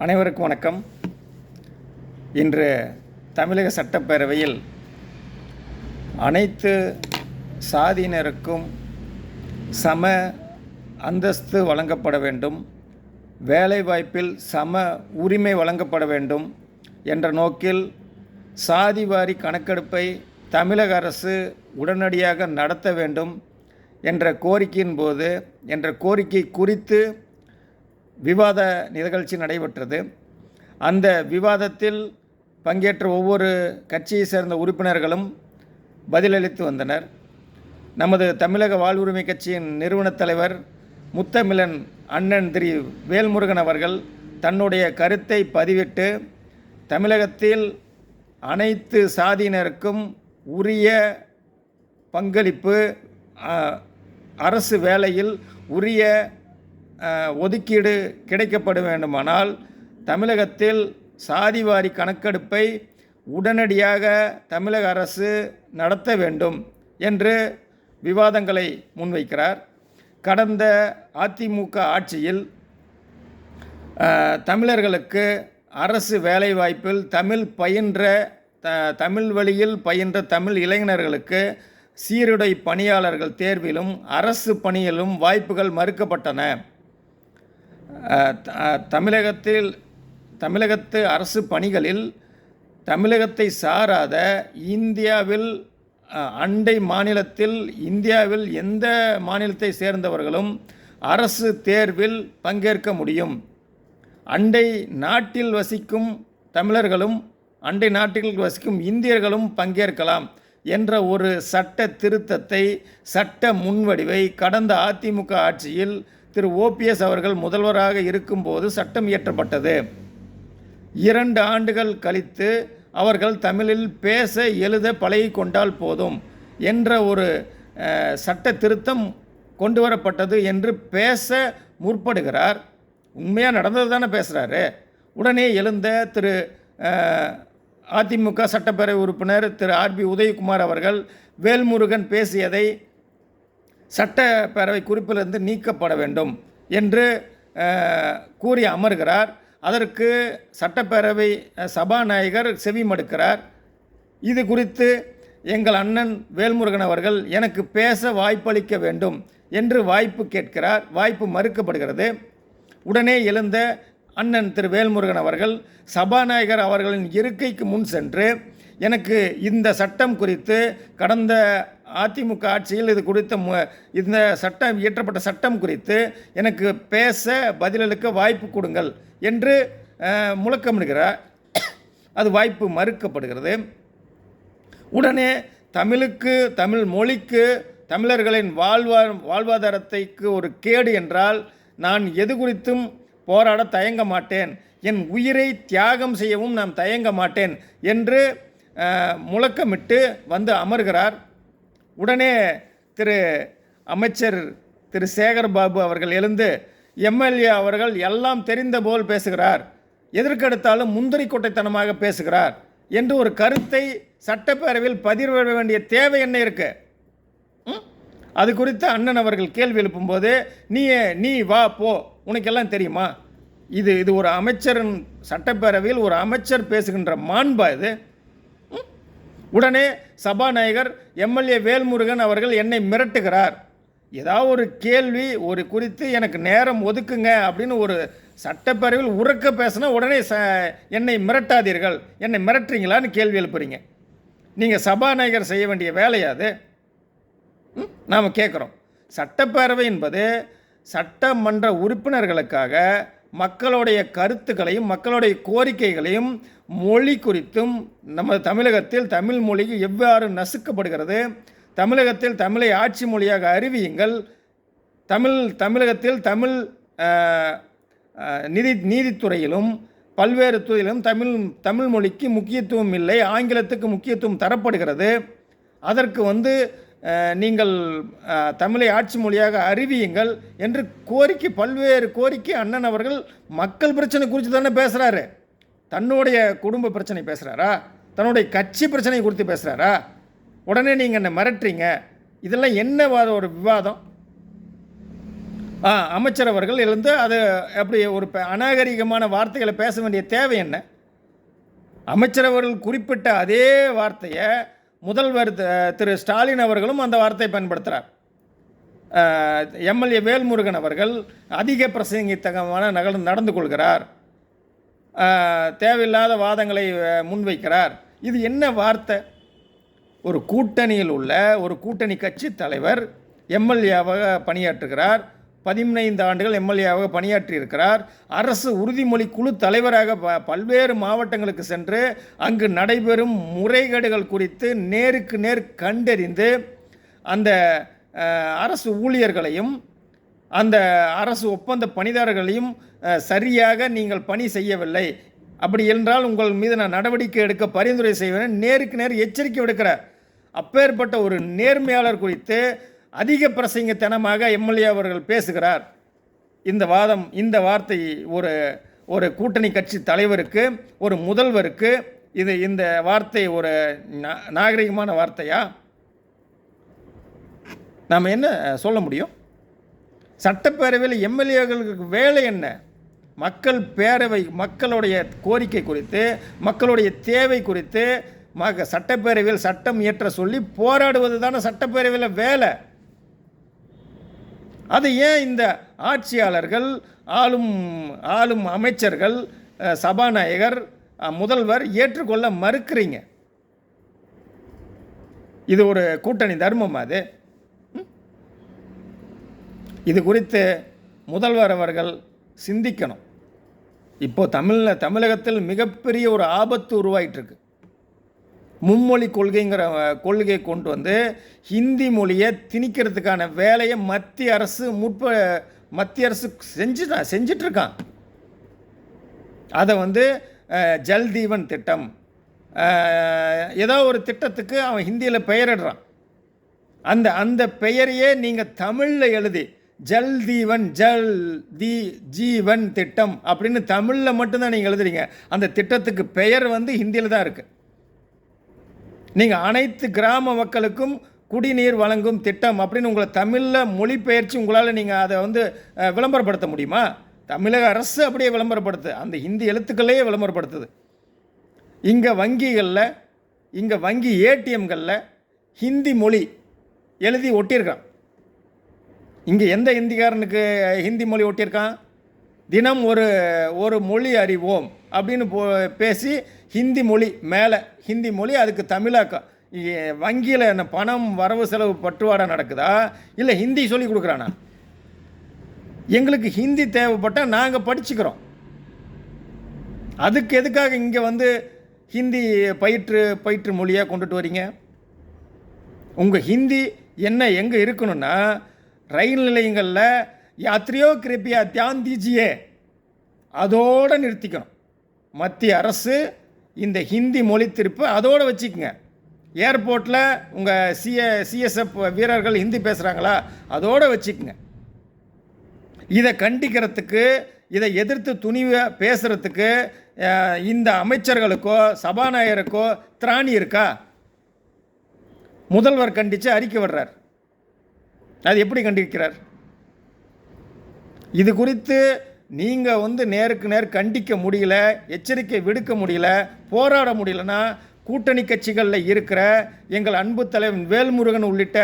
அனைவருக்கும் வணக்கம். இன்று தமிழக சட்டப்பேரவையில் அனைத்து சாதியினருக்கும் சம அந்தஸ்து வழங்கப்பட வேண்டும், வேலைவாய்ப்பில் சம உரிமை வழங்கப்பட வேண்டும் என்ற நோக்கில் சாதிவாரி கணக்கெடுப்பை தமிழக அரசு உடனடியாக நடத்த வேண்டும் என்ற கோரிக்கை குறித்து விவாத நிகழ்ச்சி நடைபெற்றது. அந்த விவாதத்தில் பங்கேற்ற ஒவ்வொரு கட்சியை சேர்ந்த உறுப்பினர்களும் பதிலளித்து வந்தனர். நமது தமிழக வாழ்வுரிமை கட்சியின் நிறுவனத் தலைவர் முத்தமிழன் அண்ணன் திரு வேல்முருகன் அவர்கள் தன்னுடைய கருத்தை பதிவிட்டு, தமிழகத்தில் அனைத்து சாதியினருக்கும் உரிய பங்களிப்பு, அரசு வேலையில் உரிய ஒதுக்கீடு கிடைக்கப்பட வேண்டுமானால் தமிழகத்தில் சாதிவாரி கணக்கெடுப்பை உடனடியாக தமிழக அரசு நடத்த வேண்டும் என்று விவாதங்களை முன்வைக்கிறார். கடந்த அதிமுக ஆட்சியில் தமிழர்களுக்கு அரசு வேலைவாய்ப்பில் தமிழ் வழியில் பயின்ற தமிழ் இளைஞர்களுக்கு சீருடை பணியாளர்கள் தேர்விலும் அரசு பணியிலும் வாய்ப்புகள் மறுக்கப்பட்டன. தமிழகத்து அரசு பணிகளில் தமிழகத்தை சாராத இந்தியாவில் எந்த மாநிலத்தை சேர்ந்தவர்களும் அரசு தேர்வில் பங்கேற்க முடியும். அண்டை நாட்டில் வசிக்கும் தமிழர்களும் அண்டை நாட்டில் வசிக்கும் இந்தியர்களும் பங்கேற்கலாம் என்ற ஒரு சட்ட திருத்தத்தை, சட்ட முன்வடிவை கடந்த அதிமுக ஆட்சியில் திரு OPS அவர்கள் முதல்வராக இருக்கும்போது சட்டம் இயற்றப்பட்டது. 2 ஆண்டுகள் கழித்து அவர்கள் தமிழில் பேச எழுத பழகி கொண்டால் போதும் என்ற ஒரு சட்ட திருத்தம் கொண்டு வரப்பட்டது என்று பேச முற்படுகிறார். உண்மையாக நடந்தது தானே பேசுகிறாரு. உடனே எழுந்த திரு அதிமுக சட்டப்பேரவை உறுப்பினர் திரு RB உதயகுமார் அவர்கள் வேல்முருகன் பேசியதை சட்டப்பேரவை குறிப்பிலிருந்து நீக்கப்பட வேண்டும் என்று கூறி அமர்கிறார். அதற்கு சட்டப்பேரவை சபாநாயகர் செவிமடுக்கிறார். இது குறித்து எங்கள் அண்ணன் வேல்முருகன் அவர்கள் எனக்கு பேச வாய்ப்பளிக்க வேண்டும் என்று வாய்ப்பு கேட்கிறார். வாய்ப்பு மறுக்கப்படுகிறது. உடனே எழுந்த அண்ணன் திரு வேல்முருகன் அவர்கள் சபாநாயகர் அவர்களின் இருக்கைக்கு முன் சென்று, எனக்கு இந்த சட்டம் குறித்து கடந்த அதிமுக ஆட்சியில் இந்த சட்டம் இயற்றப்பட்ட சட்டம் குறித்து எனக்கு பேச பதிலளிக்க வாய்ப்பு கொடுங்கள் என்று முழக்கமிடுகிறார். அது வாய்ப்பு மறுக்கப்படுகிறது. உடனே தமிழ் மொழிக்கு தமிழர்களின் வாழ்வாதாரத்திற்கு ஒரு கேடு என்றால் நான் எது குறித்தும் போராட தயங்க மாட்டேன், என் உயிரை தியாகம் செய்யவும் நான் தயங்க மாட்டேன் என்று முழக்கமிட்டு வந்து அமர்கிறார். உடனே அமைச்சர் திரு சேகர்பாபு அவர்கள் எழுந்து, MLA அவர்கள் எல்லாம் தெரிந்த போல் பேசுகிறார், எதற்கெடுத்தாலும் முந்திரி கொட்டைத்தனமாக பேசுகிறார் என்று ஒரு கருத்தை சட்டப்பேரவையில் பதிவிட வேண்டிய தேவை என்ன இருக்கு? அது குறித்து அண்ணன் அவர்கள் கேள்வி எழுப்பும்போது, நீ வா போ, உனக்கெல்லாம் தெரியுமா? இது ஒரு அமைச்சரின் சட்டப்பேரவையில் ஒரு அமைச்சர் பேசுகின்ற மாண்பா இது? உடனே சபாநாயகர் MLA வேல்முருகன் அவர்கள் என்னை மிரட்டுகிறார். ஏதாவது ஒரு கேள்வி குறித்து எனக்கு நேரம் ஒதுக்குங்க அப்படின்னு ஒரு சட்டப்பேரவையில் உறக்க பேசினா உடனே என்னை மிரட்டாதீர்கள், என்னை மிரட்டுறீங்களான்னு கேள்வி எழுப்புறீங்க. நீங்கள் சபாநாயகர் செய்ய வேண்டிய வேலையாது நாம் கேட்குறோம். சட்டப்பேரவை என்பது சட்டமன்ற உறுப்பினர்களுக்காக மக்களுடைய கருத்துக்களையும் மக்களுடைய கோரிக்கைகளையும் மொழி குறித்தும், நம்ம தமிழகத்தில் தமிழ் மொழி எவ்வாறு நசுக்கப்படுகிறது, தமிழகத்தில் தமிழை ஆட்சி மொழியாக அறிவியுங்கள், தமிழகத்தில் நீதித்துறையிலும் பல்வேறு துறையிலும் தமிழ் மொழிக்கு முக்கியத்துவம் இல்லை, ஆங்கிலத்துக்கு முக்கியத்துவம் தரப்படுகிறது, அதற்கு நீங்கள் தமிழை ஆட்சி மொழியாக அறிவியுங்கள் என்று பல்வேறு கோரிக்கை அண்ணன் அவர்கள் மக்கள் பிரச்சனை குறித்து தானே பேசுகிறாரு. தன்னுடைய குடும்ப பிரச்சனை பேசுகிறாரா? தன்னுடைய கட்சி பிரச்சனை குறித்து பேசுகிறாரா? உடனே நீங்கள் என்ன மிரட்டுறீங்க? இதெல்லாம் என்ன ஒரு விவாதம்? அமைச்சர் அவர்கள் எழுந்து அது அப்படி ஒரு அநாகரிகமான வார்த்தைகளை பேச வேண்டிய தேவை என்ன? அமைச்சர் அவர்கள் குறிப்பிட்ட அதே வார்த்தையை முதல்வர் திரு ஸ்டாலின் அவர்களும் அந்த வார்த்தையை பயன்படுத்துகிறார். எம்எல்ஏ வேல்முருகன் அவர்கள் அதிக பிரசங்கித்தகமான நடந்து கொள்கிறார், தேவையில்லாத வாதங்களை முன்வைக்கிறார். இது என்ன வார்த்தை? ஒரு கூட்டணியில் உள்ள ஒரு கூட்டணி கட்சி தலைவர் எம்எல்ஏவாக பணியாற்றுகிறார், 15 ஆண்டுகள் எம்எல்ஏவாக பணியாற்றியிருக்கிறார், அரசு உறுதிமொழி குழு தலைவராக பல்வேறு மாவட்டங்களுக்கு சென்று அங்கு நடைபெறும் முறைகேடுகள் குறித்து நேருக்கு நேர் கண்டறிந்து அந்த அரசு ஊழியர்களையும் அந்த அரசு ஒப்பந்த பணிதாரர்களையும் சரியாக நீங்கள் பணி செய்யவில்லை, அப்படி என்றால் உங்கள் மீது நான் நடவடிக்கை எடுக்க பரிந்துரை செய்வேன் நேருக்கு நேர் எச்சரிக்கை விடுக்கிறார். அப்பேற்பட்ட ஒரு நேர்மையாளர் குறித்து அதிக பிரசங்கத்தனமாக எம்எல்ஏ அவர்கள் பேசுகிறார். இந்த வார்த்தை ஒரு கூட்டணி கட்சி தலைவருக்கு, ஒரு முதல்வருக்கு இந்த வார்த்தை ஒரு நாகரிகமான வார்த்தையா? நாம் என்ன சொல்ல முடியும்? சட்டப்பேரவையில் எம்எல்ஏகளுக்கு வேலை என்ன? மக்கள் பேரவை மக்களுடைய கோரிக்கை குறித்து, மக்களுடைய தேவை குறித்து சட்டப்பேரவையில் சட்டம் இயற்ற சொல்லி போராடுவது தானே சட்டப்பேரவையில் வேலை. அது ஏன் இந்த ஆட்சியாளர்கள், ஆளும் அமைச்சர்கள், சபாநாயகர், முதல்வர் ஏற்றுக்கொள்ள மறுக்கிறீங்க? இது ஒரு கூட்டணி தர்மம். இது குறித்து முதல்வர் அவர்கள் சிந்திக்கணும். இப்போது தமிழகத்தில் மிகப்பெரிய ஒரு ஆபத்து உருவாயிட்டிருக்கு. மும்மொழி கொள்கையை கொண்டு வந்து ஹிந்தி மொழியை திணிக்கிறதுக்கான வேலையை மத்திய அரசு செஞ்சிட்ருக்கான். அதை ஜல்தீவன் திட்டம், ஏதோ ஒரு திட்டத்துக்கு அவன் ஹிந்தியில் பெயரிடுறான். அந்த பெயரையே நீங்கள் தமிழில் எழுதி ஜல்தீவன் ஜீவன் திட்டம் அப்படின்னு தமிழில் மட்டும்தான் நீங்கள் எழுதுறீங்க. அந்த திட்டத்துக்கு பெயர் ஹிந்தியில் தான் இருக்குது. நீங்கள் அனைத்து கிராம மக்களுக்கும் குடிநீர் வழங்கும் திட்டம் அப்படின்னு உங்களை தமிழில் மொழிபெயர்ச்சி உங்களால் நீங்கள் அதை விளம்பரப்படுத்த முடியுமா? தமிழக அரசு அப்படியே விளம்பரப்படுத்து, அந்த ஹிந்தி எழுத்துக்களையே விளம்பரப்படுத்துது. இங்கே வங்கி ஏடிஎம்களில் ஹிந்தி மொழி எழுதி ஒட்டியிருக்கான். இங்கே எந்த ஹிந்திக்காரனுக்கு ஹிந்தி மொழி ஒட்டியிருக்கான்? தினம் ஒரு மொழி அறிவோம் அப்படின்னு பேசி ஹிந்தி மொழி மேலே ஹிந்தி மொழி அதுக்கு தமிழாக்கம். வங்கியில் என்ன பணம் வரவு செலவு பட்டுவாடா நடக்குதா, இல்லை ஹிந்தி சொல்லி கொடுக்குறானா? எங்களுக்கு ஹிந்தி தேவைப்பட்டால் நாங்கள் படிச்சுக்கிறோம். அதுக்கு எதுக்காக இங்கே ஹிந்தி பயிற்று மொழியாக கொண்டுட்டு வரீங்க? உங்கள் ஹிந்தி எங்கே இருக்கணும்னா, ரயில் நிலையங்களில் யாத்திரையோ கிருப்பியா தியான் தீஜியே அதோடு நிறுத்திக்கணும். மத்திய அரசு இந்த ஹிந்தி மொழி திருப்பு அதோடு வச்சுக்கோங்க. ஏர்போர்ட்டில் உங்கள் சிஎஸ்எஃப் வீரர்கள் ஹிந்தி பேசுகிறாங்களா, அதோடு வச்சுக்கோங்க. இதை கண்டிக்கிறதுக்கு, இதை எதிர்த்து துணிவாக பேசுகிறதுக்கு இந்த அமைச்சர்களுக்கோ சபாநாயகருக்கோ திராணி இருக்கா? முதல்வர் கண்டித்து அறிக்கை விடுறார். அது எப்படி கண்டிக்கிறார்? இது குறித்து நீங்கள் நேருக்கு நேர் கண்டிக்க முடியல, எச்சரிக்கை விடுக்க முடியல, போராட முடியலன்னா கூட்டணி கட்சிகளில் இருக்கிற எங்கள் அன்பு தலைவன் வேல்முருகன் உள்ளிட்ட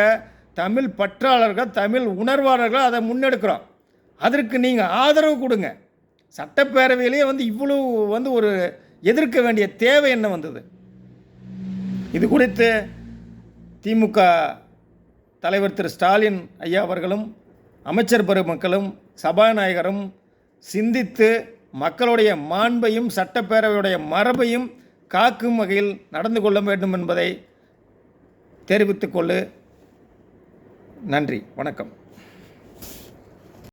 தமிழ் பற்றாளர்கள், தமிழ் உணர்வாளர்கள் அதை முன்னெடுக்கிறோம். அதற்கு நீங்கள் ஆதரவு கொடுங்க. சட்டப்பேரவையிலேயே இவ்வளவு ஒரு எதிர்க்க வேண்டிய தேவை என்ன வந்தது? இது குறித்து திமுக தலைவர் திரு ஸ்டாலின் ஐயா அவர்களும் அமைச்சர் பெருமக்களும் சபாநாயகரும் சிந்தித்து மக்களுடைய மாண்பையும் சட்டப்பேரவையுடைய மரபையும் காக்கும் வகையில் நடந்து கொள்ள வேண்டும் என்பதை தெரிவித்துக்கொள்ளு. நன்றி, வணக்கம்.